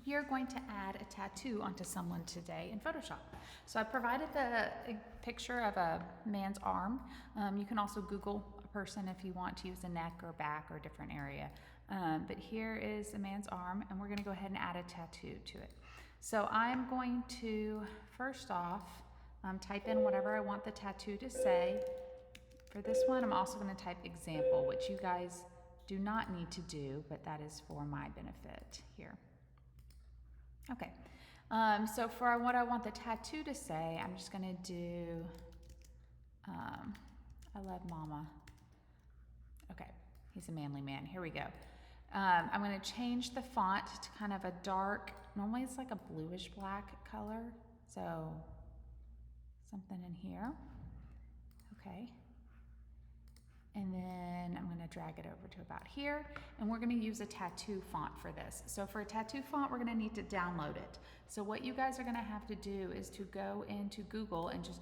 we are going to add a tattoo onto someone today in Photoshop. So I provided a picture of a man's arm. You can also Google a person if you want to use a neck or back or a different area. But here is a man's arm, and we're going to go ahead and add a tattoo to it. So I'm going to, first off, type in whatever I want the tattoo to say. For this one, I'm also going to type example, which you guys do not need to do, but that is for my benefit here. Okay, so for what I want the tattoo to say, I'm just going to do, I love mama. Okay, he's a manly man. Here we go. I'm going to change the font to kind of a dark, normally it's like a bluish black color, so something in here. Okay. And then I'm going to drag it over to about here, and we're going to use a tattoo font for this. So for a tattoo font, we're going to need to download it. So what you guys are going to have to do is to go into Google and just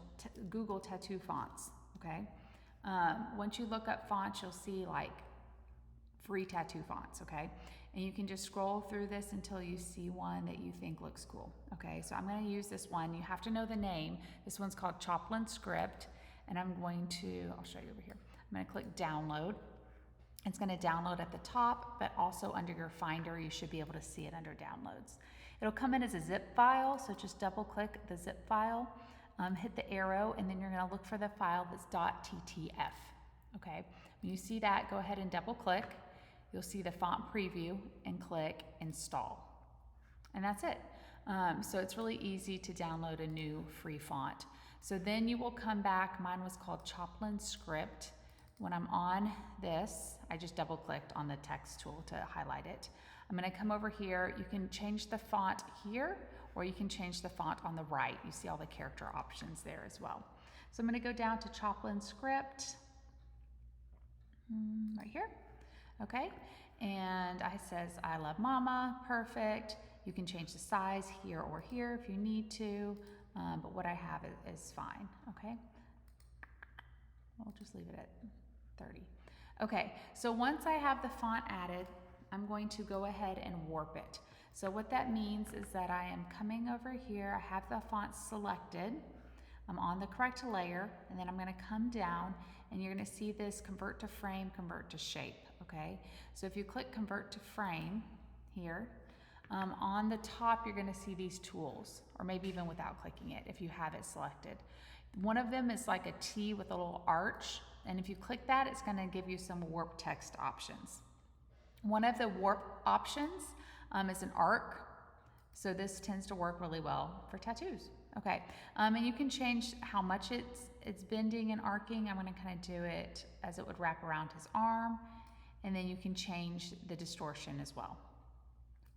Google tattoo fonts, okay? Once you look up fonts, you'll see like free tattoo fonts, okay? And you can just scroll through this until you see one that you think looks cool, okay? So I'm going to use this one. You have to know the name. This one's called Choplin Script, and I'm going to, I'll show you over here. I'm going to click download. It's going to download at the top, but also under your Finder, you should be able to see it under downloads. It'll come in as a zip file, so just double click the zip file, hit the arrow, and then you're going to look for the file that's .ttf. Okay, when you see that, go ahead and double click. You'll see the font preview and click install. And that's it. So it's really easy to download a new free font. So then you will come back, mine was called Choplin Script. When I'm on this, I just double clicked on the text tool to highlight it. I'm going to come over here. You can change the font here, or you can change the font on the right. You see all the character options there as well. So I'm going to go down to Choplin Script, right here. Okay, and I says, I love mama, perfect. You can change the size here or here if you need to, but what I have is fine, okay? We'll just leave it at 30. Okay, so once I have the font added, I'm going to go ahead and warp it. So what that means is that I am coming over here, I have the font selected, I'm on the correct layer, and then I'm gonna come down, and you're gonna see this convert to frame, convert to shape, okay? So if you click convert to frame here, on the top you're gonna see these tools, or maybe even without clicking it if you have it selected. One of them is like a T with a little arch, and if you click that, it's gonna give you some warp text options. One of the warp options is an arc, so this tends to work really well for tattoos. Okay, and you can change how much it's bending and arcing. I'm gonna kind of do it as it would wrap around his arm, and then you can change the distortion as well.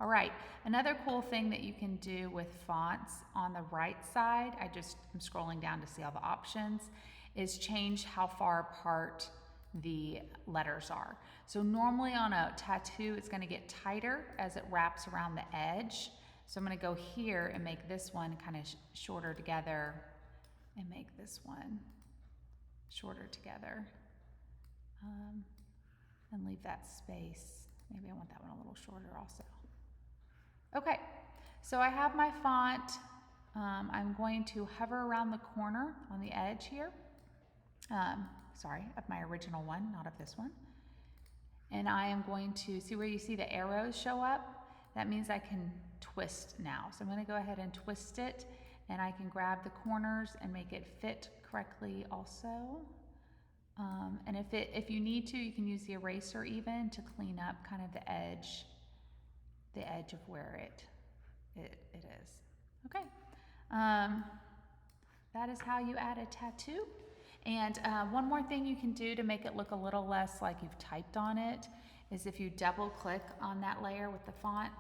All right, another cool thing that you can do with fonts on the right side, I'm scrolling down to see all the options, is change how far apart the letters are. So normally on a tattoo, it's gonna get tighter as it wraps around the edge. So I'm gonna go here and make this one kind of shorter together and make this one shorter together. And leave that space. Maybe I want that one a little shorter also. Okay, so I have my font. I'm going to hover around the corner on the edge here. Sorry, of my original one, not of this one. And I am going to see where you see the arrows show up. That means I can twist now. So I'm going to go ahead and twist it, and I can grab the corners and make it fit correctly also. And if you need to, you can use the eraser even to clean up kind of the edge of where it is. Okay, that is how you add a tattoo. And one more thing you can do to make it look a little less like you've typed on it is if you double click on that layer with the font,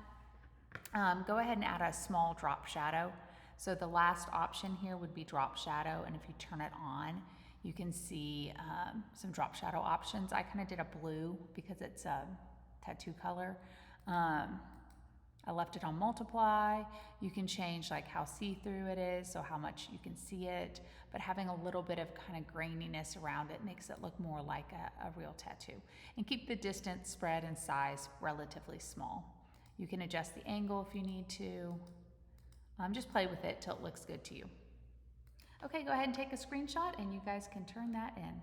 go ahead and add a small drop shadow. So the last option here would be drop shadow, and if you turn it on, you can see some drop shadow options. I kind of did a blue because it's a tattoo color. I left it on multiply. You can change like how see-through it is, so how much you can see it, but having a little bit of kind of graininess around it makes it look more like a real tattoo. And keep the distance, spread, and size relatively small. You can adjust the angle if you need to. Just play with it till it looks good to you. Okay, go ahead and take a screenshot and you guys can turn that in.